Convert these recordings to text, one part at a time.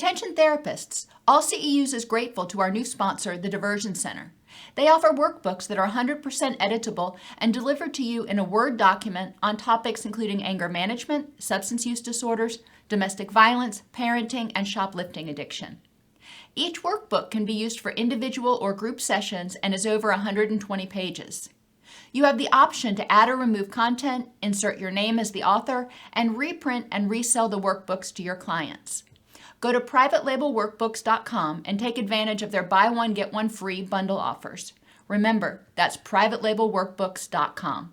Attention therapists, all CEUs is grateful to our new sponsor, the Diversion Center. They offer workbooks that are 100% editable and delivered to you in a Word document on topics including anger management, substance use disorders, domestic violence, parenting, and shoplifting addiction. Each workbook can be used for individual or group sessions and is over 120 pages. You have the option to add or remove content, insert your name as the author, and reprint and resell the workbooks to your clients. Go to privatelabelworkbooks.com and take advantage of their buy one, get one free bundle offers. Remember, that's privatelabelworkbooks.com.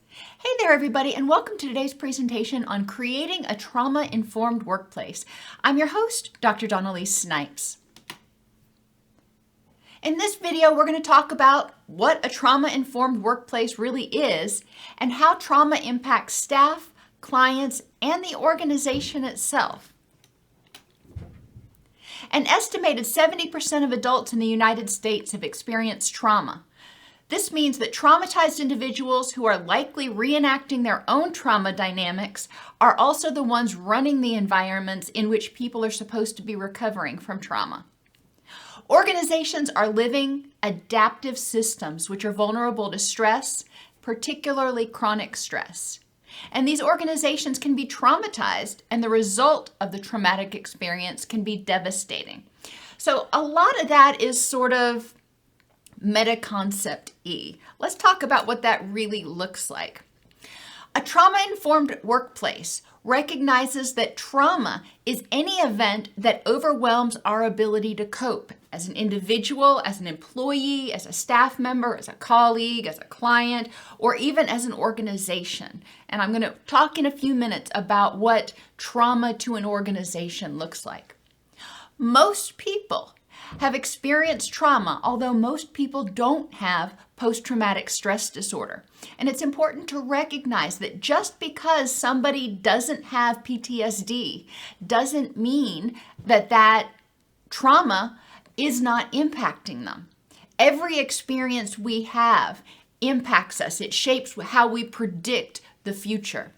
Hey there, everybody, and welcome to today's presentation on creating a trauma-informed workplace. I'm your host, Dr. Dawn-Elise Snipes. In this video, we're going to talk about what a trauma-informed workplace really is and how trauma impacts staff, clients, and the organization itself. An estimated 70% of adults in the United States have experienced trauma. This means that traumatized individuals who are likely reenacting their own trauma dynamics are also the ones running the environments in which people are supposed to be recovering from trauma. Organizations are living, adaptive systems which are vulnerable to stress, particularly chronic stress. And these organizations can be traumatized, and the result of the traumatic experience can be devastating. So a lot of that is sort of meta-concept-y. Let's talk about what that really looks like. A trauma-informed workplace recognizes that trauma is any event that overwhelms our ability to cope as an individual, as an employee, as a staff member, as a colleague, as a client, or even as an organization. And I'm going to talk in a few minutes about what trauma to an organization looks like. Most people have experienced trauma, although most people don't have post-traumatic stress disorder. And it's important to recognize that just because somebody doesn't have PTSD doesn't mean that that trauma is not impacting them. Every experience we have impacts us. It shapes how we predict the future.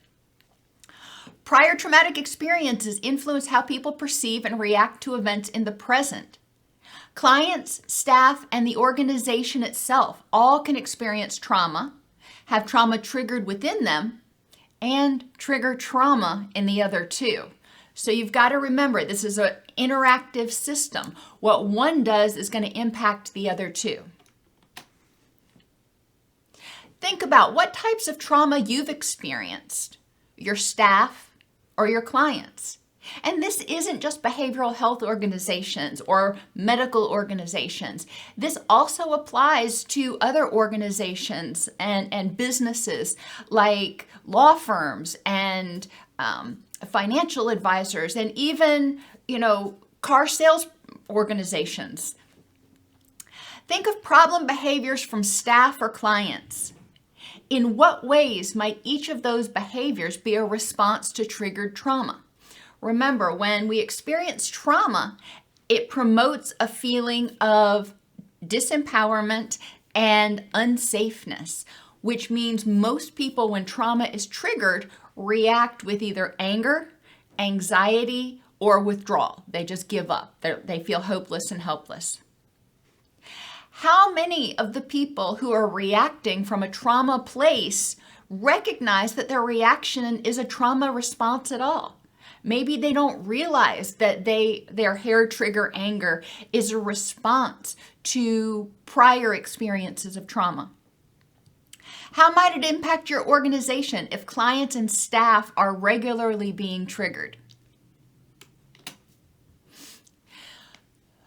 Prior traumatic experiences influence how people perceive and react to events in the present. Clients, staff, and the organization itself all can experience trauma, have trauma triggered within them, and trigger trauma in the other two. So you've got to remember, this is an interactive system. What one does is going to impact the other two. Think about what types of trauma you've experienced, your staff or your clients. And this isn't just behavioral health organizations or medical organizations. This also applies to other organizations and businesses like law firms and financial advisors and even, car sales organizations. Think of problem behaviors from staff or clients. In what ways might each of those behaviors be a response to triggered trauma? Remember, when we experience trauma, it promotes a feeling of disempowerment and unsafeness, which means most people, when trauma is triggered, react with either anger, anxiety, or withdrawal. They just give up. They feel hopeless and helpless. How many of the people who are reacting from a trauma place recognize that their reaction is a trauma response at all? Maybe they don't realize that their hair trigger anger is a response to prior experiences of trauma. How might it impact your organization if clients and staff are regularly being triggered?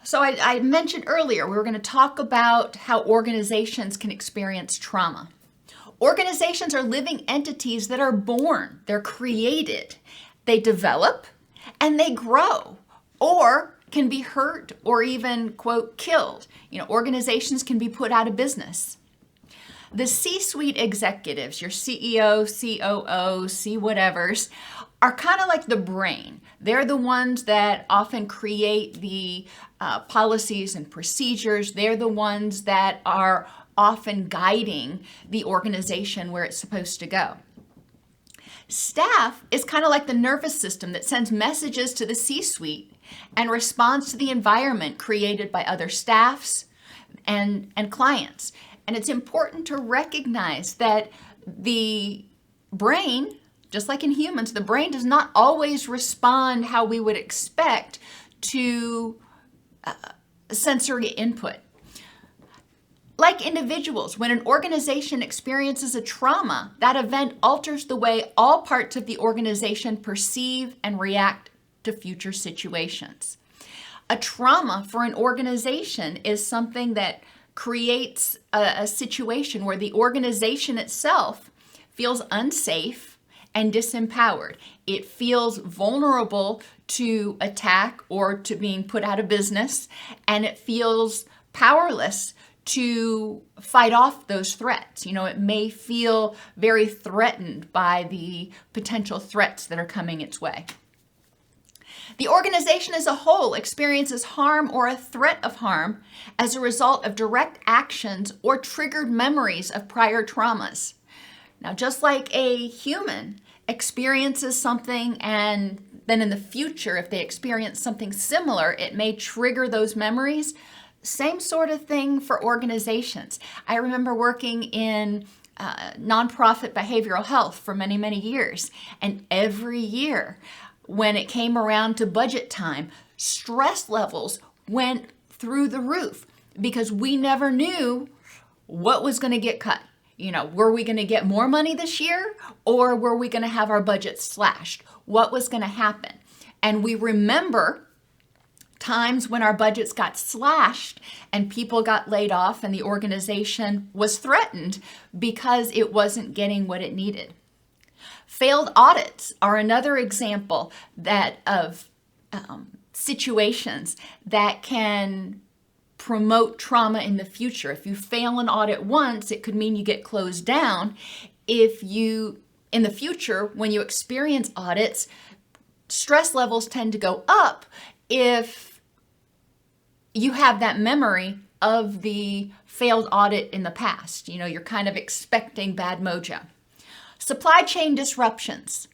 So I mentioned earlier, we were going to talk about how organizations can experience trauma. Organizations are living entities that are born, they're created. They develop and they grow, or can be hurt or even, quote, killed. Organizations can be put out of business. The C-suite executives, your CEO, COO, C-whatevers, are kind of like the brain. They're the ones that often create the policies and procedures. They're the ones that are often guiding the organization where it's supposed to go. Staff is kind of like the nervous system that sends messages to the C-suite and responds to the environment created by other staffs and clients. And it's important to recognize that the brain, just like in humans, the brain does not always respond how we would expect to sensory input. Like individuals, when an organization experiences a trauma, that event alters the way all parts of the organization perceive and react to future situations. A trauma for an organization is something that creates a situation where the organization itself feels unsafe and disempowered. It feels vulnerable to attack or to being put out of business, and it feels powerless to fight off those threats. It may feel very threatened by the potential threats that are coming its way. The organization as a whole experiences harm or a threat of harm as a result of direct actions or triggered memories of prior traumas. Now, just like a human experiences something and then in the future, if they experience something similar, it may trigger those memories. Same sort of thing for organizations. I remember working in nonprofit behavioral health for many, many years. And every year, when it came around to budget time, stress levels went through the roof because we never knew what was going to get cut. Were we going to get more money this year, or were we going to have our budget slashed? What was going to happen? And we remember times when our budgets got slashed and people got laid off and the organization was threatened because it wasn't getting what it needed. Failed audits are another example of situations that can promote trauma in the future. If you fail an audit once, it could mean you get closed down. If you, in the future, when you experience audits, stress levels tend to go up if you have that memory of the failed audit in the past. You're kind of expecting bad mojo. Supply chain disruptions.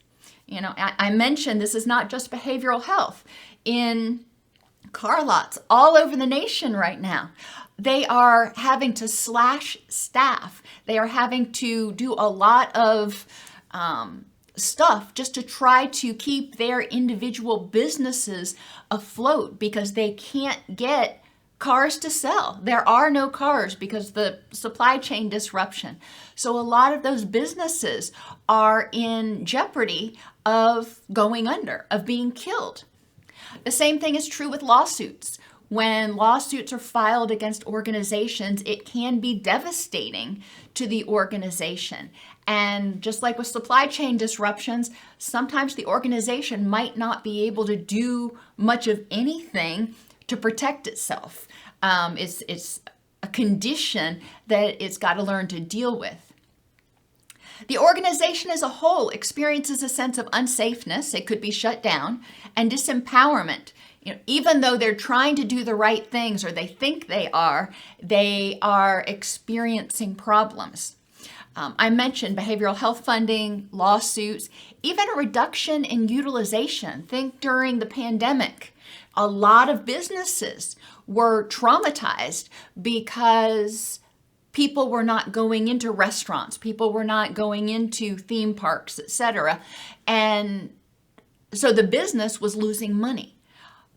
I mentioned this is not just behavioral health. In car lots all over the nation right now, they are having to slash staff. They are having to do a lot of stuff just to try to keep their individual businesses afloat because they can't get cars to sell. There are no cars because the supply chain disruption. So a lot of those businesses are in jeopardy of going under, of being killed. The same thing is true with lawsuits. When lawsuits are filed against organizations, it can be devastating to the organization. And just like with supply chain disruptions, sometimes the organization might not be able to do much of anything to protect itself. It's a condition that it's got to learn to deal with. The organization as a whole experiences a sense of unsafeness, it could be shut down, and disempowerment. Even though they're trying to do the right things or they think they are experiencing problems. I mentioned behavioral health funding, lawsuits, even a reduction in utilization. Think during the pandemic, a lot of businesses were traumatized because people were not going into restaurants, people were not going into theme parks, etc. And so the business was losing money.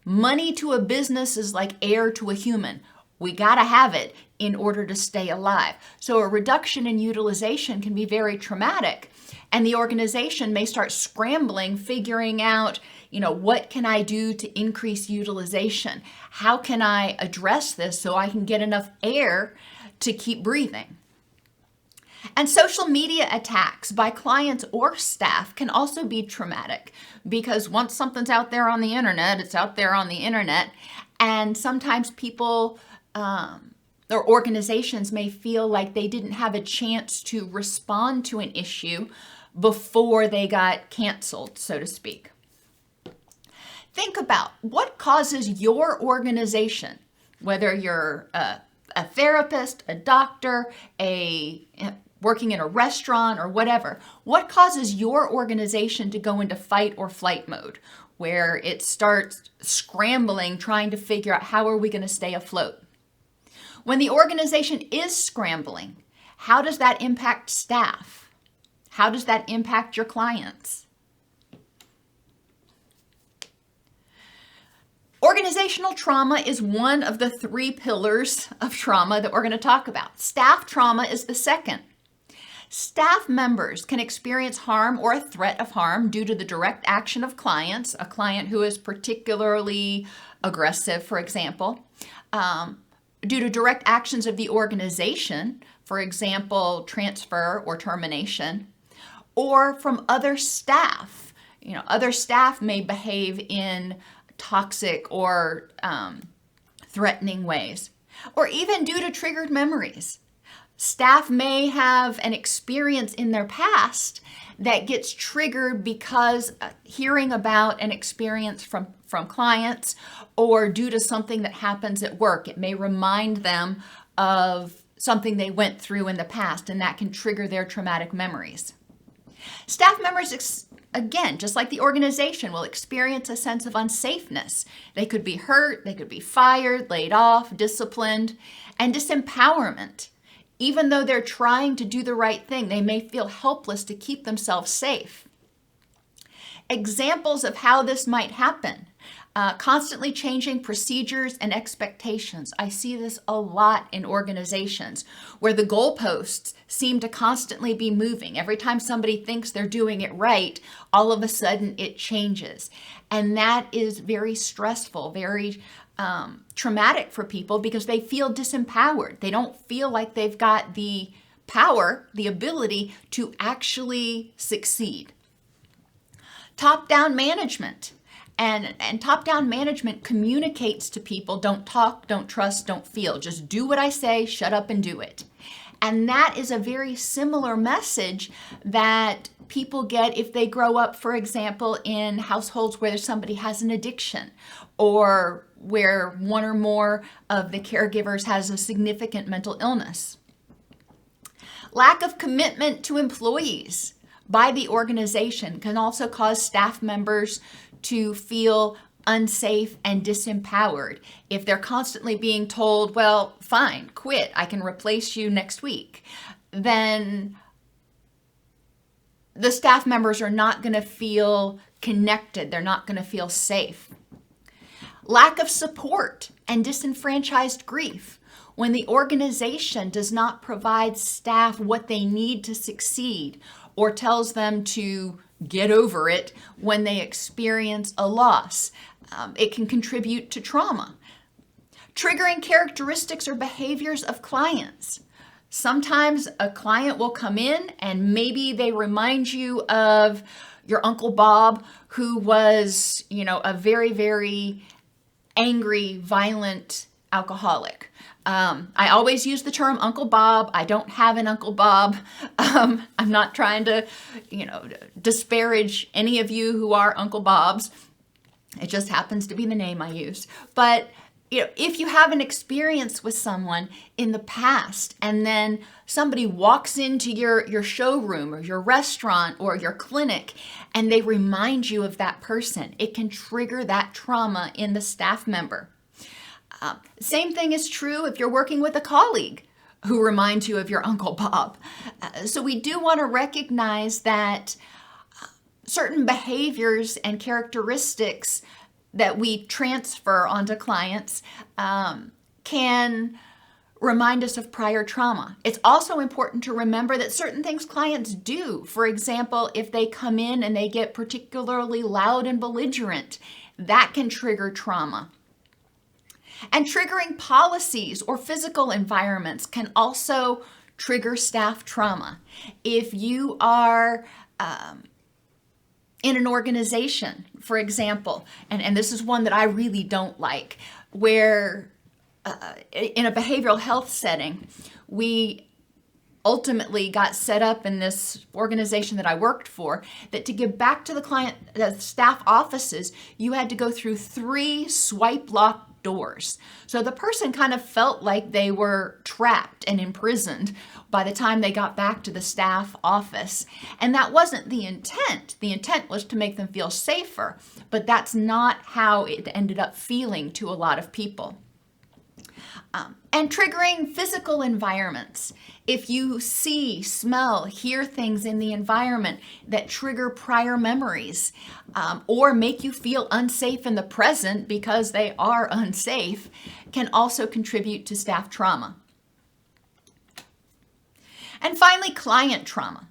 Money to a business is like air to a human. We got to have it in order to stay alive. So a reduction in utilization can be very traumatic. And the organization may start scrambling, figuring out, what can I do to increase utilization? How can I address this so I can get enough air to keep breathing? And social media attacks by clients or staff can also be traumatic because once something's out there on the internet, it's out there on the internet. And sometimes people or organizations may feel like they didn't have a chance to respond to an issue before they got canceled, so to speak. Think about what causes your organization, whether you're a therapist, a doctor, a working in a restaurant or whatever, what causes your organization to go into fight or flight mode, where it starts scrambling, trying to figure out how are we going to stay afloat? When the organization is scrambling, how does that impact staff? How does that impact your clients? Organizational trauma is one of the 3 pillars of trauma that we're going to talk about. Staff trauma is the second. Staff members can experience harm or a threat of harm due to the direct action of clients, a client who is particularly aggressive, for example, due to direct actions of the organization, for example, transfer or termination, or from other staff. Other staff may behave in toxic or threatening ways, or even due to triggered memories. Staff may have an experience in their past that gets triggered because hearing about an experience from clients, or due to something that happens at work. It may remind them of something they went through in the past, and that can trigger their traumatic memories. Staff members, again, just like the organization, will experience a sense of unsafeness. They could be hurt, they could be fired, laid off, disciplined, and disempowerment. Even though they're trying to do the right thing, they may feel helpless to keep themselves safe. Examples of how this might happen: constantly changing procedures and expectations. I see this a lot in organizations where the goalposts seem to constantly be moving. Every time somebody thinks they're doing it right, all of a sudden it changes. And that is very stressful, very traumatic for people, because they feel disempowered. They don't feel like they've got the power, the ability to actually succeed. Top-down management. And top-down management communicates to people, don't talk, don't trust, don't feel. Just do what I say, shut up and do it. And that is a very similar message that people get if they grow up, for example, in households where somebody has an addiction, or where one or more of the caregivers has a significant mental illness. Lack of commitment to employees by the organization can also cause staff members to feel unsafe and disempowered. If they're constantly being told, well, fine, quit, I can replace you next week, then the staff members are not going to feel connected. They're not going to feel safe. Lack of support and disenfranchised grief. When the organization does not provide staff what they need to succeed, or tells them to get over it when they experience a loss, it can contribute to trauma. Triggering characteristics or behaviors of clients. Sometimes a client will come in and maybe they remind you of your Uncle Bob, who was, a very, very angry, violent alcoholic. I always use the term Uncle Bob. I don't have an Uncle Bob. I'm not trying to, disparage any of you who are Uncle Bobs. It just happens to be the name I use. But if you have an experience with someone in the past, and then somebody walks into your showroom or your restaurant or your clinic, and they remind you of that person, it can trigger that trauma in the staff member. Same thing is true if you're working with a colleague who reminds you of your Uncle Bob. So we do want to recognize that certain behaviors and characteristics that we transfer onto clients can remind us of prior trauma. It's also important to remember that certain things clients do. For example, if they come in and they get particularly loud and belligerent, that can trigger trauma. And triggering policies or physical environments can also trigger staff trauma. If you are in an organization, for example, and this is one that I really don't like, where in a behavioral health setting, we ultimately got set up in this organization that I worked for, that to give back to the staff offices, you had to go through 3 swipe lock doors. So the person kind of felt like they were trapped and imprisoned by the time they got back to the staff office. And that wasn't the intent. The intent was to make them feel safer, but that's not how it ended up feeling to a lot of people. And triggering physical environments. If you see, smell, hear things in the environment that trigger prior memories or make you feel unsafe in the present because they are unsafe, can also contribute to staff trauma. And finally, client trauma.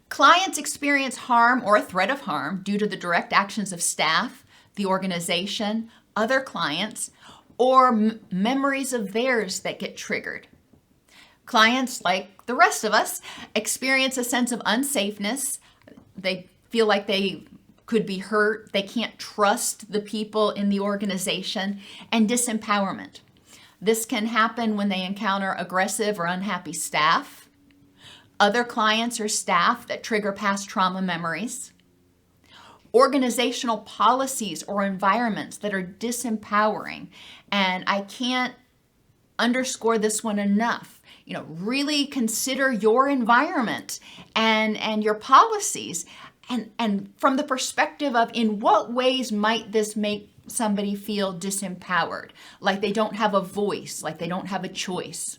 Clients experience harm or a threat of harm due to the direct actions of staff, the organization, other clients, or memories of theirs that get triggered. Clients, like the rest of us, experience a sense of unsafeness. They feel like they could be hurt. They can't trust the people in the organization, and disempowerment. This can happen when they encounter aggressive or unhappy staff, other clients or staff that trigger past trauma memories, organizational policies or environments that are disempowering. And I can't underscore this one enough. Really consider your environment and your policies, and from the perspective of in what ways might this make somebody feel disempowered, like they don't have a voice, like they don't have a choice.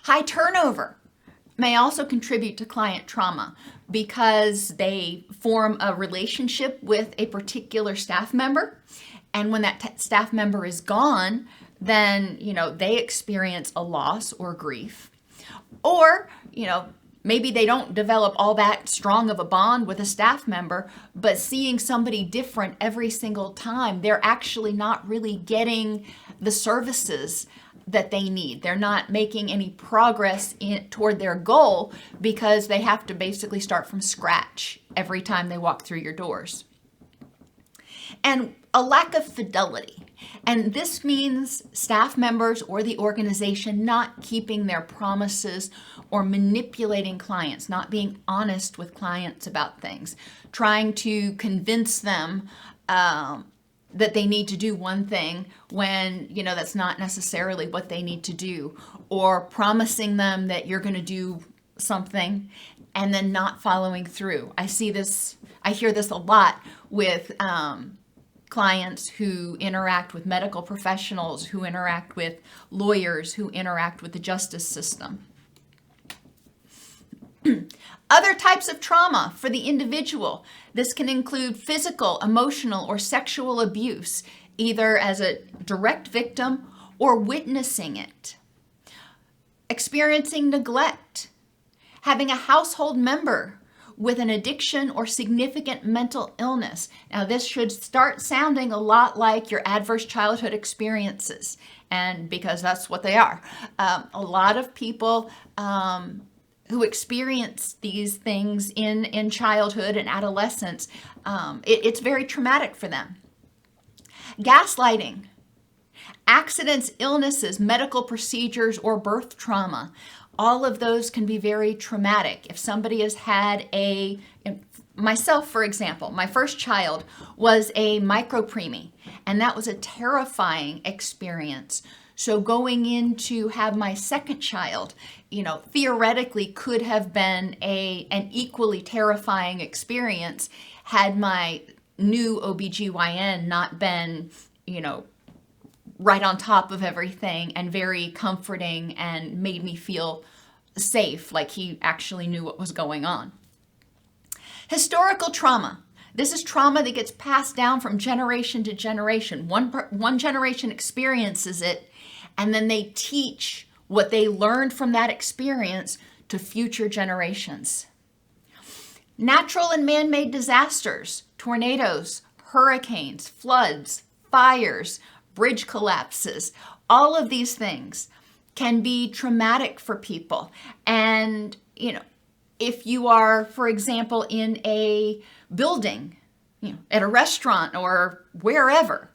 High turnover may also contribute to client trauma because they form a relationship with a particular staff member. And when that staff member is gone, then, they experience a loss or grief. Or, maybe they don't develop all that strong of a bond with a staff member, but seeing somebody different every single time, they're actually not really getting the services that they need. They're not making any progress toward their goal because they have to basically start from scratch every time they walk through your doors. And a lack of fidelity. And this means staff members or the organization not keeping their promises or manipulating clients, not being honest with clients about things, trying to convince them that they need to do one thing when, that's not necessarily what they need to do, or promising them that you're going to do something and then not following through. I hear this a lot with clients who interact with medical professionals, who interact with lawyers, who interact with the justice system. Other types of trauma for the individual. This can include physical, emotional, or sexual abuse, either as a direct victim or witnessing it. Experiencing neglect. Having a household member with an addiction or significant mental illness. Now, this should start sounding a lot like your adverse childhood experiences, and because that's what they are. A lot of people who experience these things in childhood and adolescence, it's very traumatic for them. Gaslighting, accidents, illnesses, medical procedures, or birth trauma. All of those can be very traumatic. If somebody has had myself, for example, my first child was a micropreemie, and that was a terrifying experience. So going in to have my second child, theoretically could have been an equally terrifying experience had my new OBGYN not been, right on top of everything and very comforting and made me feel safe, like he actually knew what was going on. Historical trauma. This is trauma that gets passed down from generation to generation. One generation experiences it, and then they teach what they learned from that experience to future generations. Natural and man-made disasters, tornadoes, hurricanes, floods, fires, bridge collapses, all of these things can be traumatic for people. And, if you are, for example, in a building, at a restaurant or wherever,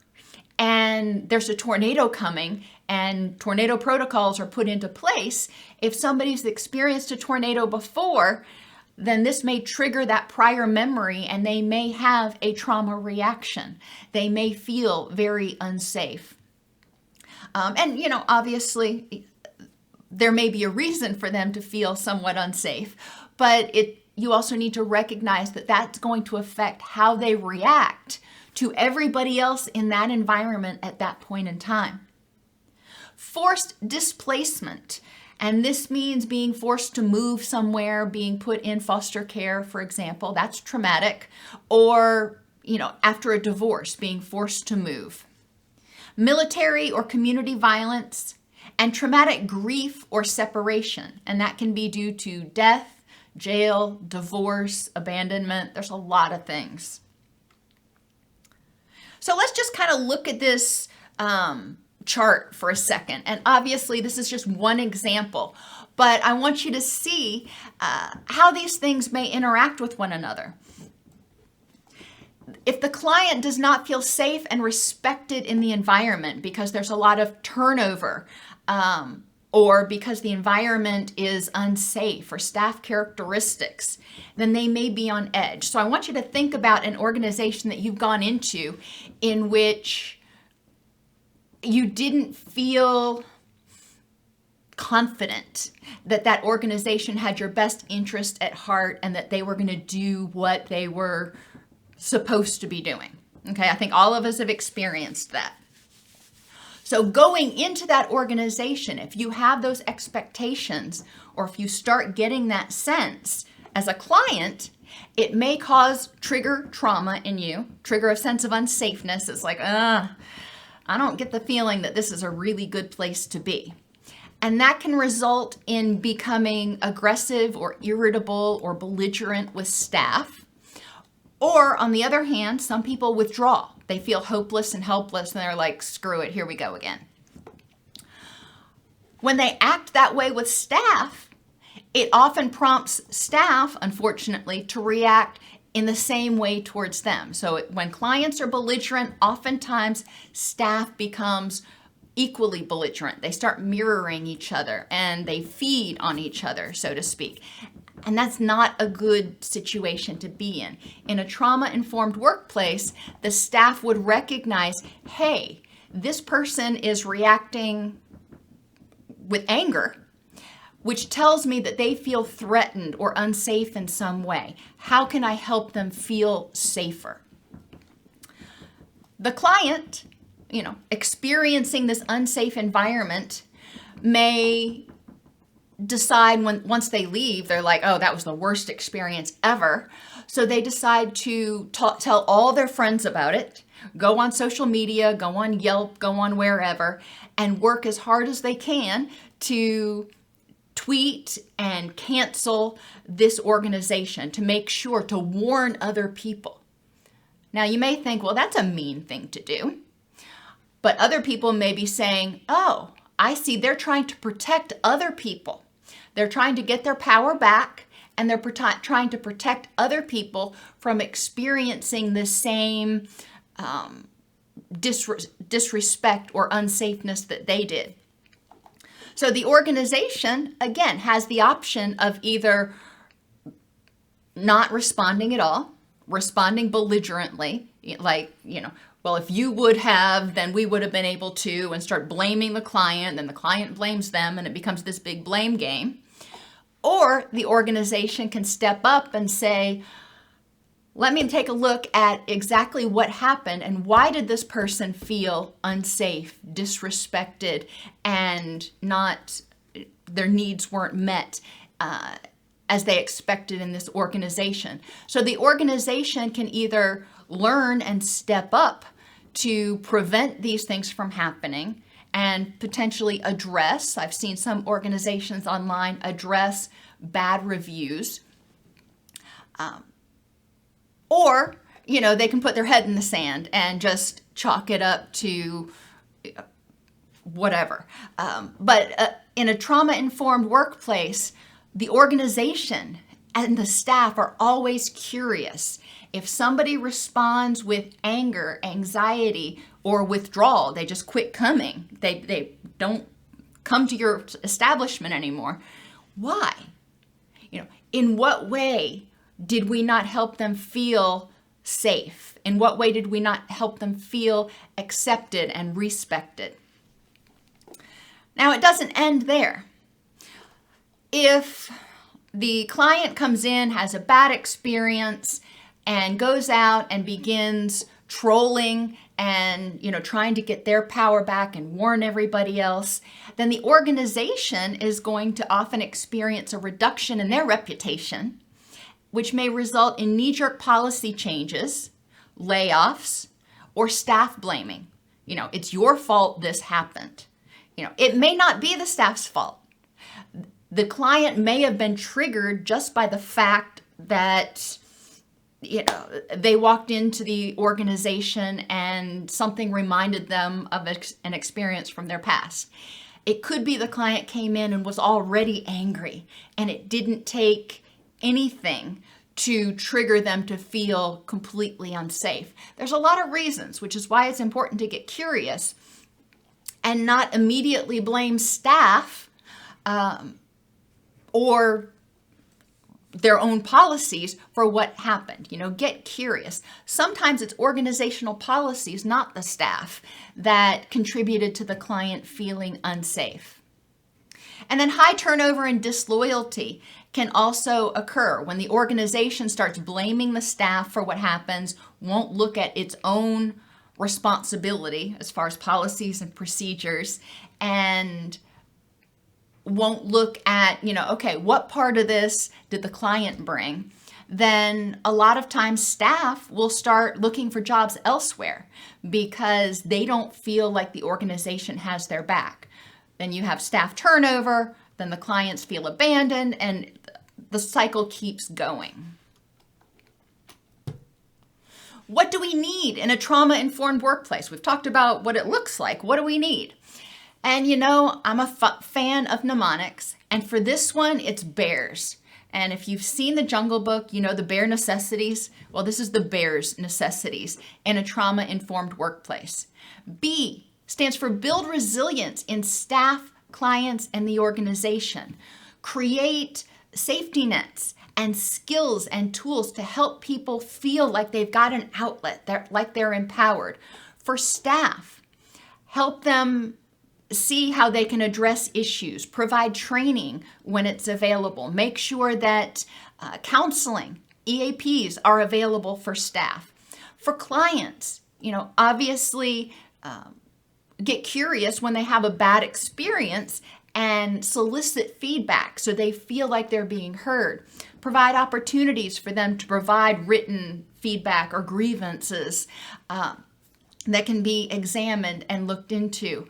and there's a tornado coming and tornado protocols are put into place, if somebody's experienced a tornado before, then this may trigger that prior memory and they may have a trauma reaction. They may feel very unsafe. And, obviously, there may be a reason for them to feel somewhat unsafe, but you also need to recognize that that's going to affect how they react to everybody else in that environment at that point in time. Forced displacement, and this means being forced to move somewhere, being put in foster care, for example, that's traumatic, or, after a divorce, being forced to move. Military or community violence, and traumatic grief or separation, and that can be due to death, jail, divorce, abandonment. There's a lot of things. So let's just kind of look at this chart for a second. And obviously, this is just one example, but I want you to see how these things may interact with one another. If the client does not feel safe and respected in the environment because there's a lot of turnover, or because the environment is unsafe or staff characteristics, then they may be on edge. So I want you to think about an organization that you've gone into in which you didn't feel confident that that organization had your best interest at heart and that they were going to do what they were supposed to be doing. Okay, I think all of us have experienced that. So going into that organization, if you have those expectations, or if you start getting that sense as a client, it may trigger trauma in you, trigger a sense of unsafeness. It's like, I don't get the feeling that this is a really good place to be. And that can result in becoming aggressive or irritable or belligerent with staff. Or on the other hand, some people withdraw. They feel hopeless and helpless and they're like, screw it, here we go again. When they act that way with staff, it often prompts staff, unfortunately, to react in the same way towards them. So when clients are belligerent, oftentimes staff becomes equally belligerent. They start mirroring each other and they feed on each other, so to speak. And that's not a good situation to be in. In a trauma-informed workplace, the staff would recognize, hey, this person is reacting with anger, which tells me that they feel threatened or unsafe in some way. How can I help them feel safer? The client, experiencing this unsafe environment may decide once they leave, they're like, oh, that was the worst experience ever. So they decide to tell all their friends about it, go on social media, go on Yelp, go on wherever, and work as hard as they can to tweet and cancel this organization, to make sure to warn other people. Now you may think, well, that's a mean thing to do. But other people may be saying, oh, I see they're trying to protect other people. They're trying to get their power back, and they're trying to protect other people from experiencing the same disrespect or unsafeness that they did. So the organization, again, has the option of either not responding at all, responding belligerently, like, well, if you would have, then we would have been able to, and start blaming the client, then the client blames them, and it becomes this big blame game. Or the organization can step up and say, let me take a look at exactly what happened and why did this person feel unsafe, disrespected, and their needs weren't met as they expected in this organization. So the organization can either learn and step up to prevent these things from happening and potentially address, I've seen some organizations online address bad reviews, or, they can put their head in the sand and just chalk it up to whatever. But in a trauma-informed workplace, the organization and the staff are always curious. If somebody responds with anger, anxiety, or withdrawal, they just quit coming. They don't come to your establishment anymore. Why? In what way did we not help them feel safe? In what way did we not help them feel accepted and respected? Now, it doesn't end there. If the client comes in, has a bad experience, and goes out and begins trolling and trying to get their power back and warn everybody else, then the organization is going to often experience a reduction in their reputation, which may result in knee-jerk policy changes, layoffs, or staff blaming. It's your fault this happened. It may not be the staff's fault. The client may have been triggered just by the fact that they walked into the organization and something reminded them of an experience from their past. It could be the client came in and was already angry, and it didn't take anything to trigger them to feel completely unsafe. There's a lot of reasons, which is why it's important to get curious and not immediately blame staff or their own policies for what happened. Get curious. Sometimes it's organizational policies, not the staff, that contributed to the client feeling unsafe. And then high turnover and disloyalty can also occur when the organization starts blaming the staff for what happens, won't look at its own responsibility as far as policies and procedures, and won't look at, okay, what part of this did the client bring? Then a lot of times staff will start looking for jobs elsewhere because they don't feel like the organization has their back. Then you have staff turnover, then the clients feel abandoned, and the cycle keeps going. What do we need in a trauma-informed workplace? We've talked about what it looks like. What do we need? And I'm a fan of mnemonics, and for this one, it's bears. And if you've seen the Jungle Book, the bear necessities. Well, this is the bears necessities in a trauma-informed workplace. B stands for build resilience in staff, clients, and the organization. Create safety nets and skills and tools to help people feel like they've got an outlet, like they're empowered. For staff, help them see how they can address issues, provide training when it's available, make sure that counseling, EAPs are available for staff. For clients, obviously get curious when they have a bad experience and solicit feedback so they feel like they're being heard. Provide opportunities for them to provide written feedback or grievances that can be examined and looked into.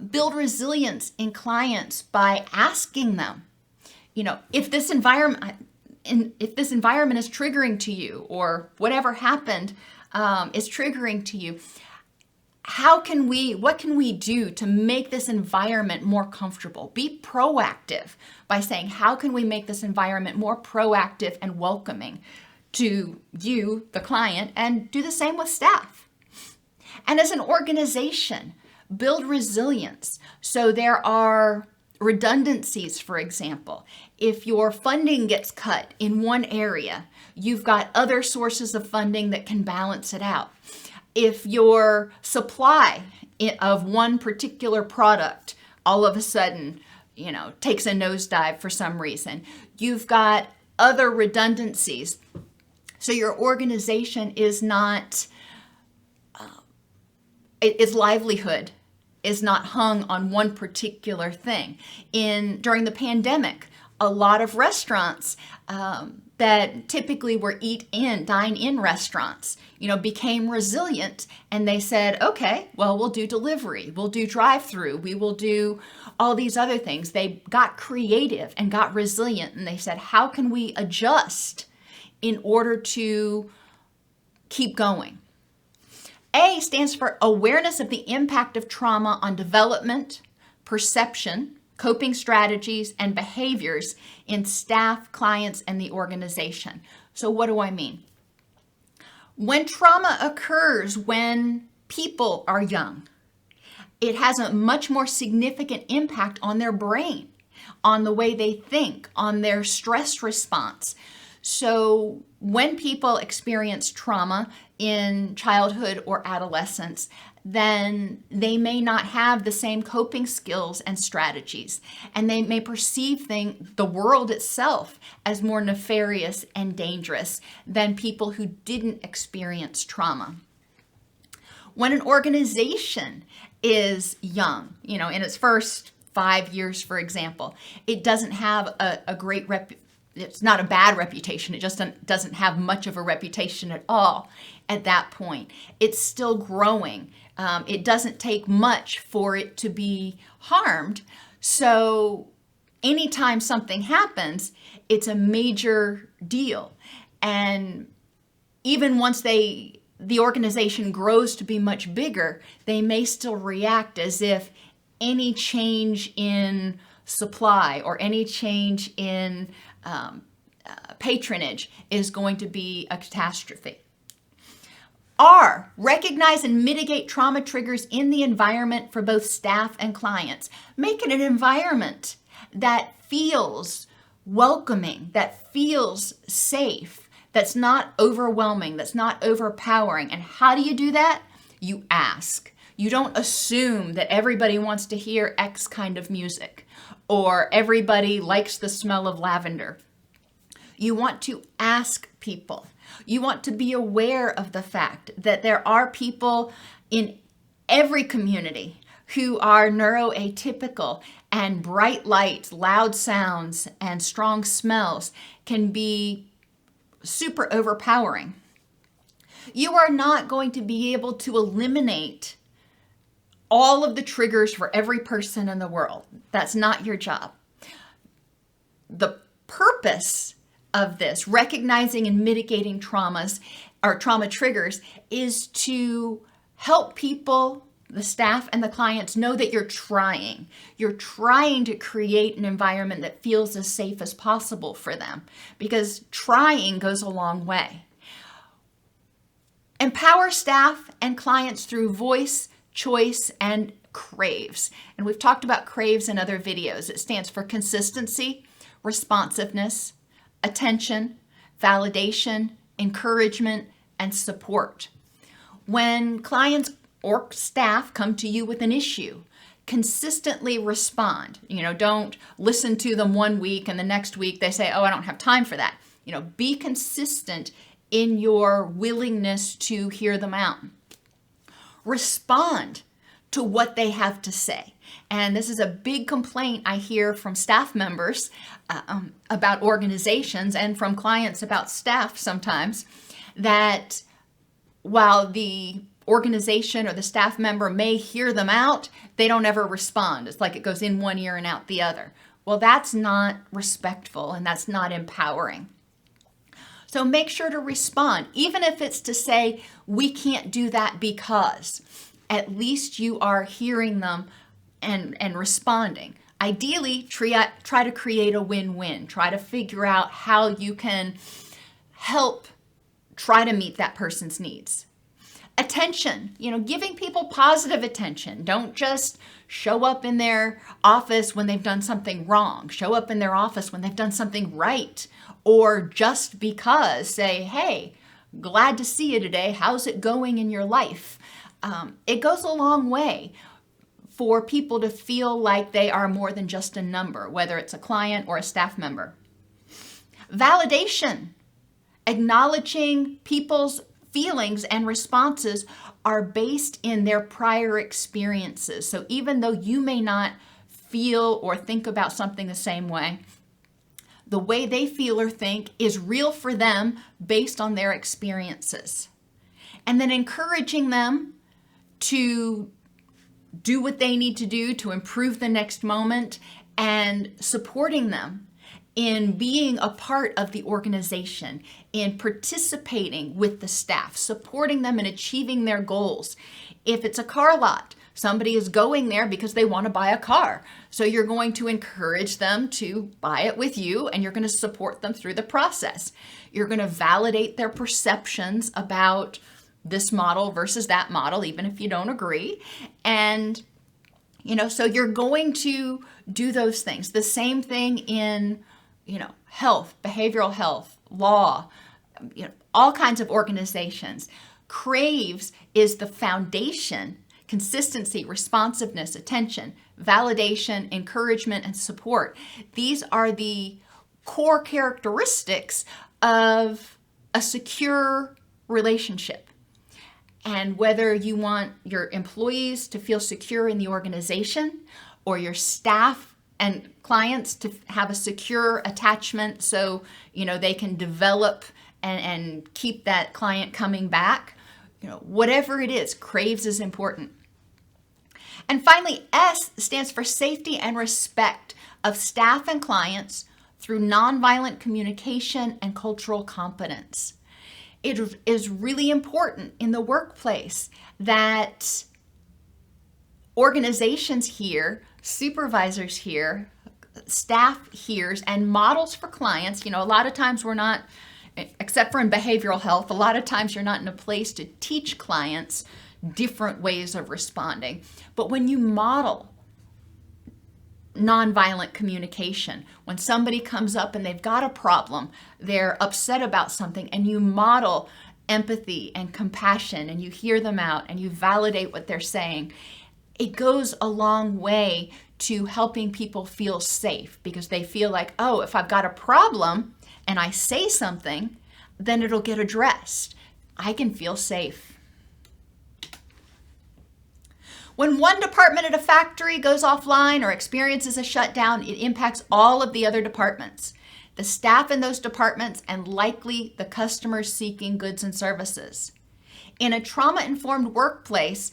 Build resilience in clients by asking them, if this environment is triggering to you, or whatever happened is triggering to you, what can we do to make this environment more comfortable? Be proactive by saying, how can we make this environment more proactive and welcoming to you, the client, and do the same with staff. And as an organization, build resilience. So there are redundancies, for example. If your funding gets cut in one area, you've got other sources of funding that can balance it out. If your supply of one particular product all of a sudden, takes a nosedive for some reason, you've got other redundancies. So your organization is not, its livelihood is not hung on one particular thing. During the pandemic, a lot of restaurants that typically were dine-in restaurants, became resilient, and they said, okay, well, we'll do delivery, we'll do drive-through, we will do all these other things. They got creative and got resilient, and they said, how can we adjust in order to keep going? A stands for awareness of the impact of trauma on development, perception, coping strategies, and behaviors in staff, clients, and the organization. So what do I mean? When trauma occurs when people are young, it has a much more significant impact on their brain, on the way they think, on their stress response. So when people experience trauma in childhood or adolescence, then they may not have the same coping skills and strategies, and they may perceive the world itself as more nefarious and dangerous than people who didn't experience trauma. When an organization is young, in its first 5 years, for example, it doesn't have a great it's not a bad reputation. It just doesn't have much of a reputation at all at that point. It's still growing. It doesn't take much for it to be harmed. So anytime something happens, it's a major deal. And even once the organization grows to be much bigger, they may still react as if any change in supply or any change in patronage is going to be a catastrophe. R, recognize and mitigate trauma triggers in the environment for both staff and clients. Make it an environment that feels welcoming, that feels safe, that's not overwhelming, that's not overpowering. And how do you do that? You ask. You don't assume that everybody wants to hear X kind of music or everybody likes the smell of lavender. You want to ask people. You want to be aware of the fact that there are people in every community who are neuroatypical, and bright lights, loud sounds, and strong smells can be super overpowering. You are not going to be able to eliminate all of the triggers for every person in the world. That's not your job. The purpose of this, recognizing and mitigating traumas or trauma triggers, is to help people, the staff and the clients, know that you're trying. You're trying to create an environment that feels as safe as possible for them, because trying goes a long way. Empower staff and clients through voice, choice, and craves. And we've talked about craves in other videos. It stands for consistency, responsiveness, attention, validation, encouragement, and support. When clients or staff come to you with an issue, consistently respond. Don't listen to them one week and the next week they say, "Oh, I don't have time for that." Be consistent in your willingness to hear them out. Respond to what they have to say. And this is a big complaint I hear from staff members about organizations, and from clients about staff sometimes, that while the organization or the staff member may hear them out, they don't ever respond. It's like it goes in one ear and out the other. Well, that's not respectful, and that's not empowering. So make sure to respond, even if it's to say, "We can't do that because." At least you are hearing them and responding. Ideally, try to create a win-win. Try to figure out how you can help try to meet that person's needs. Attention, giving people positive attention. Don't just show up in their office when they've done something wrong. Show up in their office when they've done something right. Or just because, say, "Hey, glad to see you today. How's it going in your life?" It goes a long way for people to feel like they are more than just a number, whether it's a client or a staff member. Validation, acknowledging people's feelings and responses are based in their prior experiences. So even though you may not feel or think about something the same way, the way they feel or think is real for them based on their experiences. And then encouraging them to do what they need to do to improve the next moment, and supporting them in being a part of the organization, in participating with the staff, supporting them in achieving their goals. If it's a car lot, somebody is going there because they want to buy a car. So you're going to encourage them to buy it with you, and you're going to support them through the process. You're going to validate their perceptions about this model versus that model, even if you don't agree. And, so you're going to do those things. The same thing in, health, behavioral health, law, all kinds of organizations. Craves is the foundation consistency, responsiveness, attention, validation, encouragement, and support. These are the core characteristics of a secure relationship. And whether you want your employees to feel secure in the organization or your staff and clients to have a secure attachment so they can develop and keep that client coming back, whatever it is, CRAVES is important. And finally, S stands for safety and respect of staff and clients through nonviolent communication and cultural competence. It is really important in the workplace that organizations hear, supervisors hear, staff hears, and models for clients. A lot of times we're not, except for in behavioral health, a lot of times you're not in a place to teach clients different ways of responding. But when you model nonviolent communication, when somebody comes up and they've got a problem, they're upset about something, and you model empathy and compassion, and you hear them out and you validate what they're saying, it goes a long way to helping people feel safe, because they feel like, oh, if I've got a problem and I say something, then it'll get addressed. I can feel safe. When one department at a factory goes offline or experiences a shutdown, it impacts all of the other departments, the staff in those departments, and likely the customers seeking goods and services. In a trauma-informed workplace,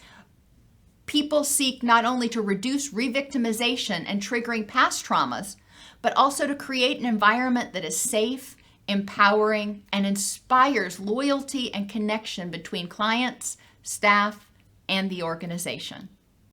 people seek not only to reduce re-victimization and triggering past traumas, but also to create an environment that is safe, empowering, and inspires loyalty and connection between clients, staff, and the organization.